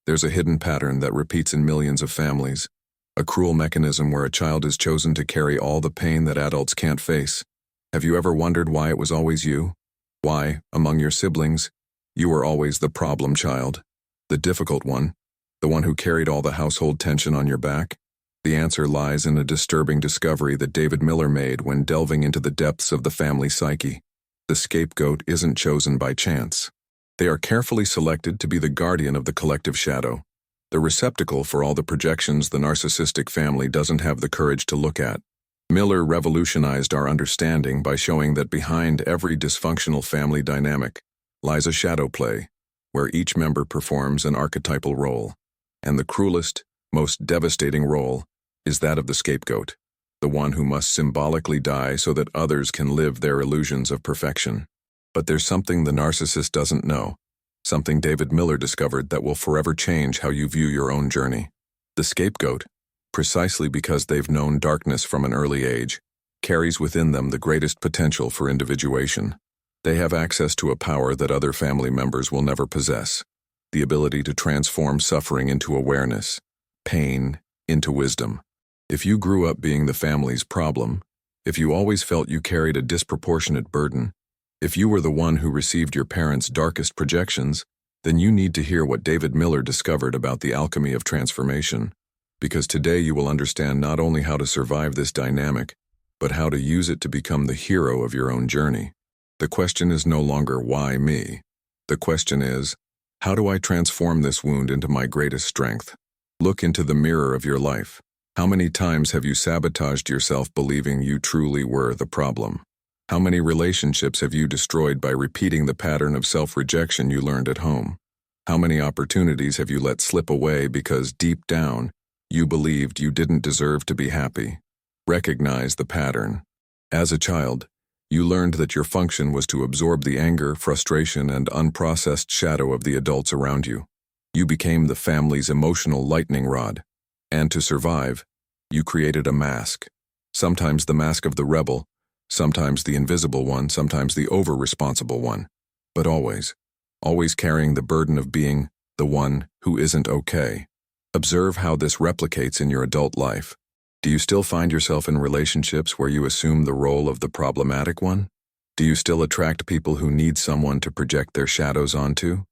There's a hidden pattern that repeats in millions of families, a cruel mechanism where a child is chosen to carry all the pain that adults can't face. Have you ever wondered why it was always you? Why, among your siblings, you were always the problem child, the difficult one, the one who carried all the household tension on your back? The answer lies in a disturbing discovery that David Miller made when delving into the depths of the family psyche. The scapegoat isn't chosen by chance. They are carefully selected to be the guardian of the collective shadow, the receptacle for all the projections the narcissistic family doesn't have the courage to look at. Miller revolutionized our understanding by showing that behind every dysfunctional family dynamic lies a shadow play, where each member performs an archetypal role. And the cruelest, most devastating role is that of the scapegoat, the one who must symbolically die so that others can live their illusions of perfection. But there's something the narcissist doesn't know, something David Miller discovered that will forever change how you view your own journey. The scapegoat, precisely because they've known darkness from an early age, carries within them the greatest potential for individuation. They have access to a power that other family members will never possess, the ability to transform suffering into awareness, pain into wisdom. If you grew up being the family's problem, if you always felt you carried a disproportionate burden, if you were the one who received your parents' darkest projections, then you need to hear what David Miller discovered about the alchemy of transformation, because today you will understand not only how to survive this dynamic, but how to use it to become the hero of your own journey. The question is no longer why me. The question is, how do I transform this wound into my greatest strength? Look into the mirror of your life. How many times have you sabotaged yourself believing you truly were the problem? How many relationships have you destroyed by repeating the pattern of self-rejection you learned at home? How many opportunities have you let slip away because deep down, you believed you didn't deserve to be happy? Recognize the pattern. As a child, you learned that your function was to absorb the anger, frustration, and unprocessed shadow of the adults around you. You became the family's emotional lightning rod. And to survive, you created a mask. Sometimes the mask of the rebel, sometimes the invisible one, sometimes the over-responsible one. But always carrying the burden of being the one who isn't okay. Observe how this replicates in your adult life. Do you still find yourself in relationships where you assume the role of the problematic one? Do you still attract people who need someone to project their shadows onto?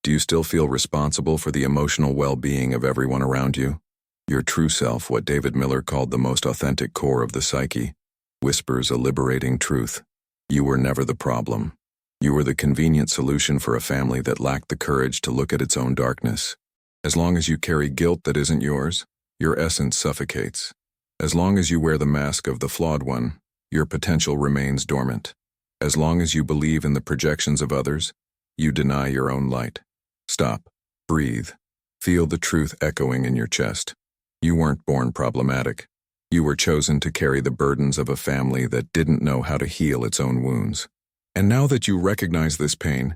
Do you still feel responsible for the emotional well-being of everyone around you? Your true self, what David Miller called the most authentic core of the psyche, whispers a liberating truth. You were never the problem. You were the convenient solution for a family that lacked the courage to look at its own darkness. As long as you carry guilt that isn't yours, your essence suffocates. As long as you wear the mask of the flawed one, your potential remains dormant. As long as you believe in the projections of others, you deny your own light. Stop. Breathe. Feel the truth echoing in your chest. You weren't born problematic. You were chosen to carry the burdens of a family that didn't know how to heal its own wounds. And now that you recognize this pain,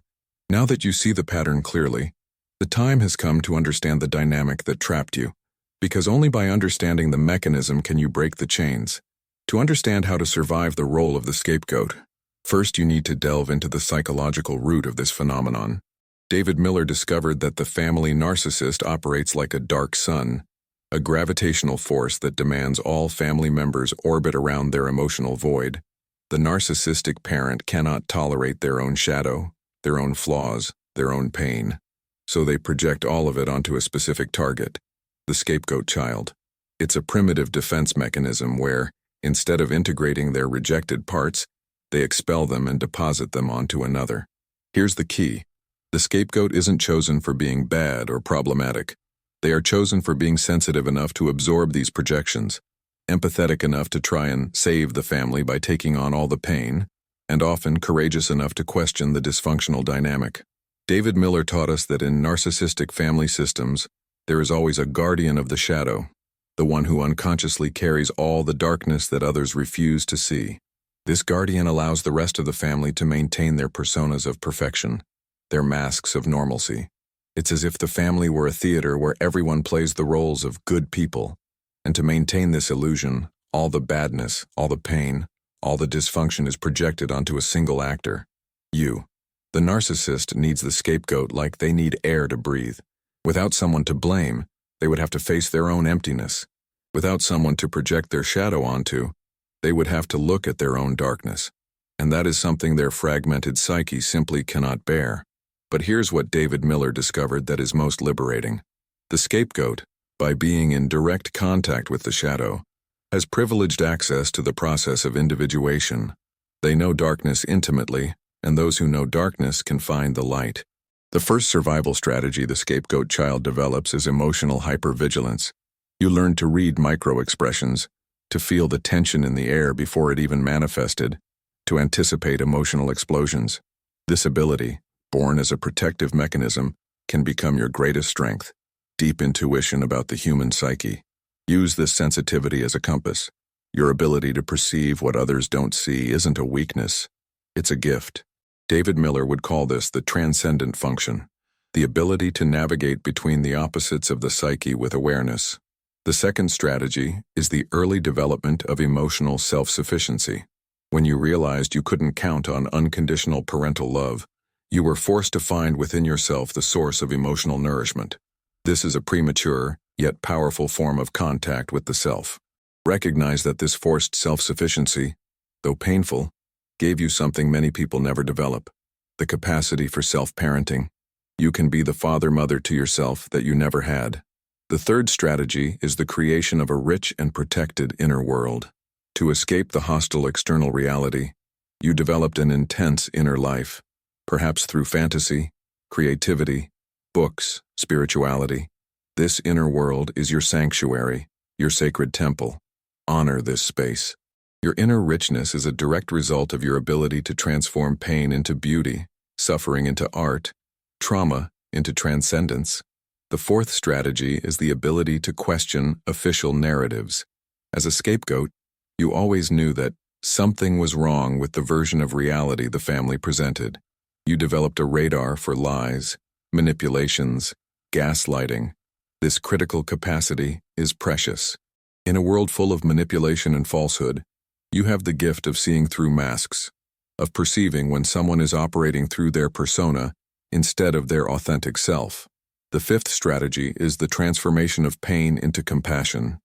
now that you see the pattern clearly, the time has come to understand the dynamic that trapped you. Because only by understanding the mechanism can you break the chains. To understand how to survive the role of the scapegoat, first you need to delve into the psychological root of this phenomenon. David Miller discovered that the family narcissist operates like a dark sun, a gravitational force that demands all family members orbit around their emotional void. The narcissistic parent cannot tolerate their own shadow, their own flaws, their own pain. So they project all of it onto a specific target, the scapegoat child. It's a primitive defense mechanism where, instead of integrating their rejected parts, they expel them and deposit them onto another. Here's the key. The scapegoat isn't chosen for being bad or problematic. They are chosen for being sensitive enough to absorb these projections, empathetic enough to try and save the family by taking on all the pain, and often courageous enough to question the dysfunctional dynamic. David Miller taught us that in narcissistic family systems, there is always a guardian of the shadow, the one who unconsciously carries all the darkness that others refuse to see. This guardian allows the rest of the family to maintain their personas of perfection, their masks of normalcy. It's as if the family were a theater where everyone plays the roles of good people. And to maintain this illusion, all the badness, all the pain, all the dysfunction is projected onto a single actor. You. The narcissist needs the scapegoat like they need air to breathe. Without someone to blame, they would have to face their own emptiness. Without someone to project their shadow onto, they would have to look at their own darkness. And that is something their fragmented psyche simply cannot bear. But here's what David Miller discovered that is most liberating. The scapegoat, by being in direct contact with the shadow, has privileged access to the process of individuation. They know darkness intimately, and those who know darkness can find the light. The first survival strategy the scapegoat child develops is emotional hypervigilance. You learn to read micro-expressions, to feel the tension in the air before it even manifested, to anticipate emotional explosions. This ability, born as a protective mechanism, can become your greatest strength. Deep intuition about the human psyche. Use this sensitivity as a compass. Your ability to perceive what others don't see isn't a weakness, it's a gift. David Miller would call this the transcendent function, the ability to navigate between the opposites of the psyche with awareness. The second strategy is the early development of emotional self-sufficiency. When you realized you couldn't count on unconditional parental love, you were forced to find within yourself the source of emotional nourishment. This is a premature, yet powerful form of contact with the self. Recognize that this forced self-sufficiency, though painful, gave you something many people never develop, the capacity for self-parenting. You can be the father-mother to yourself that you never had. The third strategy is the creation of a rich and protected inner world. To escape the hostile external reality, you developed an intense inner life, perhaps through fantasy, creativity, books, spirituality. This inner world is your sanctuary, your sacred temple. Honor this space. Your inner richness is a direct result of your ability to transform pain into beauty, suffering into art, trauma into transcendence. The fourth strategy is the ability to question official narratives. As a scapegoat, you always knew that something was wrong with the version of reality the family presented. You developed a radar for lies, manipulations, gaslighting. This critical capacity is precious. In a world full of manipulation and falsehood, you have the gift of seeing through masks, of perceiving when someone is operating through their persona instead of their authentic self. The fifth strategy is the transformation of pain into compassion.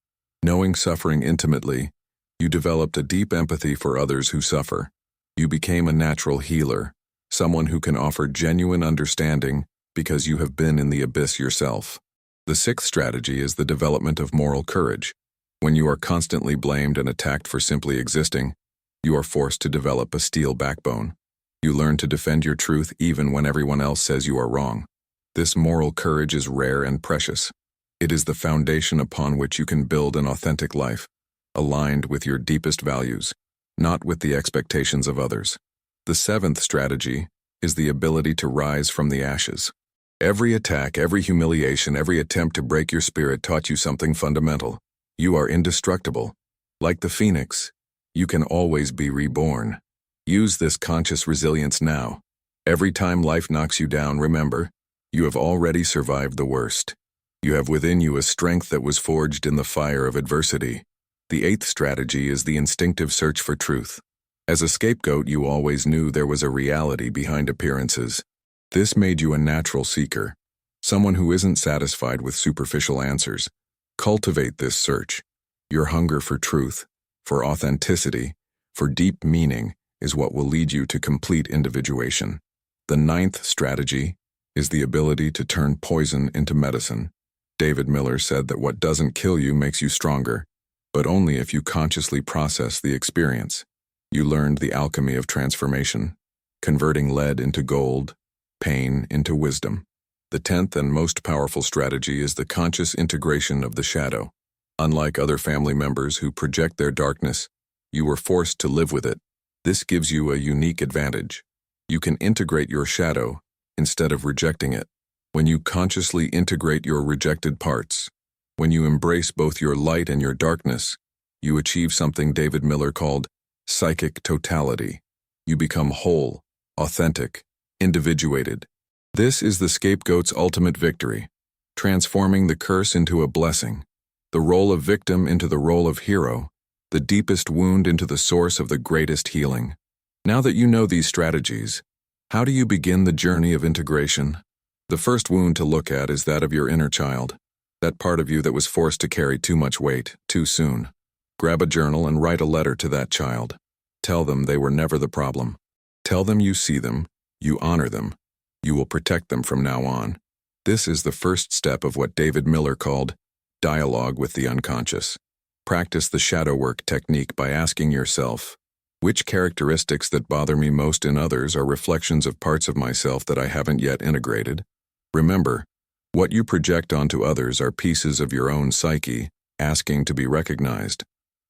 Knowing suffering intimately, you developed a deep empathy for others who suffer. You became a natural healer, someone who can offer genuine understanding because you have been in the abyss yourself. The sixth strategy is the development of moral courage. When you are constantly blamed and attacked for simply existing, you are forced to develop a steel backbone. You learn to defend your truth even when everyone else says you are wrong. This moral courage is rare and precious. It is the foundation upon which you can build an authentic life, aligned with your deepest values, not with the expectations of others. The seventh strategy is the ability to rise from the ashes. Every attack, every humiliation, every attempt to break your spirit taught you something fundamental. You are indestructible. Like the phoenix, you can always be reborn. Use this conscious resilience now. Every time life knocks you down, remember, you have already survived the worst. You have within you a strength that was forged in the fire of adversity. The eighth strategy is the instinctive search for truth. As a scapegoat, you always knew there was a reality behind appearances. This made you a natural seeker, someone who isn't satisfied with superficial answers. Cultivate this search. Your hunger for truth, for authenticity, for deep meaning is what will lead you to complete individuation. The ninth strategy is the ability to turn poison into medicine. David Miller said that what doesn't kill you makes you stronger, but only if you consciously process the experience. You learned the alchemy of transformation, converting lead into gold, pain into wisdom. The 10th and most powerful strategy is the conscious integration of the shadow. Unlike other family members who project their darkness, you were forced to live with it. This gives you a unique advantage. You can integrate your shadow instead of rejecting it. When you consciously integrate your rejected parts, when you embrace both your light and your darkness, you achieve something David Miller called psychic totality. You become whole, authentic, individuated. This is the scapegoat's ultimate victory, transforming the curse into a blessing, the role of victim into the role of hero, the deepest wound into the source of the greatest healing. Now that you know these strategies, how do you begin the journey of integration? The first wound to look at is that of your inner child, that part of you that was forced to carry too much weight, too soon. Grab a journal and write a letter to that child. Tell them they were never the problem. Tell them you see them, you honor them, you will protect them from now on. This is the first step of what David Miller called dialogue with the unconscious. Practice the shadow work technique by asking yourself, which characteristics that bother me most in others are reflections of parts of myself that I haven't yet integrated? Remember, what you project onto others are pieces of your own psyche, asking to be recognized.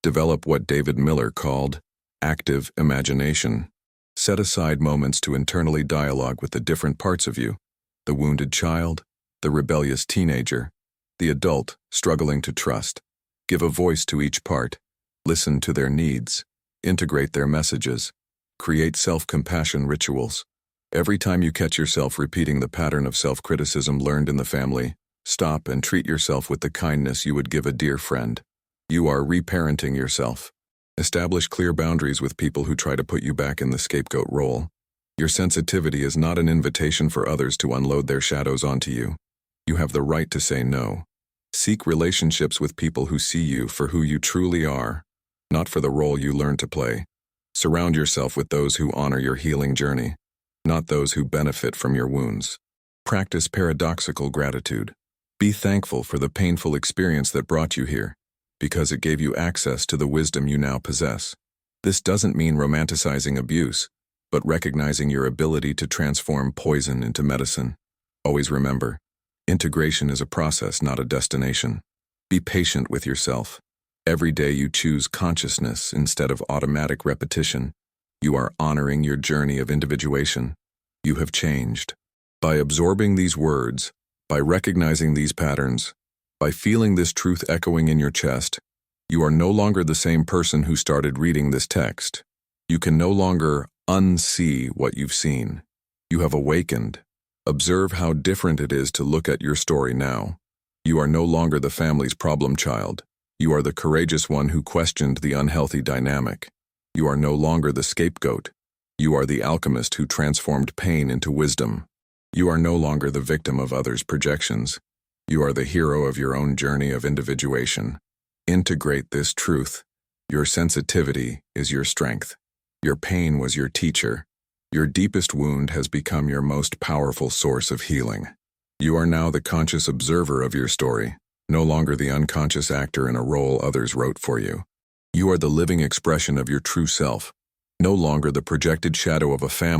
Develop what David Miller called active imagination. Set aside moments to internally dialogue with the different parts of you, the wounded child, the rebellious teenager, the adult struggling to trust. Give a voice to each part, listen to their needs, integrate their messages, create self-compassion rituals. Every time you catch yourself repeating the pattern of self-criticism learned in the family, stop and treat yourself with the kindness you would give a dear friend. You are reparenting yourself. Establish clear boundaries with people who try to put you back in the scapegoat role. Your sensitivity is not an invitation for others to unload their shadows onto you. You have the right to say no. Seek relationships with people who see you for who you truly are, not for the role you learn to play. Surround yourself with those who honor your healing journey, not those who benefit from your wounds. Practice paradoxical gratitude. Be thankful for the painful experience that brought you here, because it gave you access to the wisdom you now possess. This doesn't mean romanticizing abuse, but recognizing your ability to transform poison into medicine. Always remember, integration is a process, not a destination. Be patient with yourself. Every day you choose consciousness instead of automatic repetition. You are honoring your journey of individuation. You have changed. By absorbing these words, by recognizing these patterns, by feeling this truth echoing in your chest, you are no longer the same person who started reading this text. You can no longer unsee what you've seen. You have awakened. Observe how different it is to look at your story now. You are no longer the family's problem child. You are the courageous one who questioned the unhealthy dynamic. You are no longer the scapegoat. You are the alchemist who transformed pain into wisdom. You are no longer the victim of others' projections. You are the hero of your own journey of individuation. Integrate this truth. Your sensitivity is your strength. Your pain was your teacher. Your deepest wound has become your most powerful source of healing. You are now the conscious observer of your story, no longer the unconscious actor in a role others wrote for you. You are the living expression of your true self, no longer the projected shadow of a family.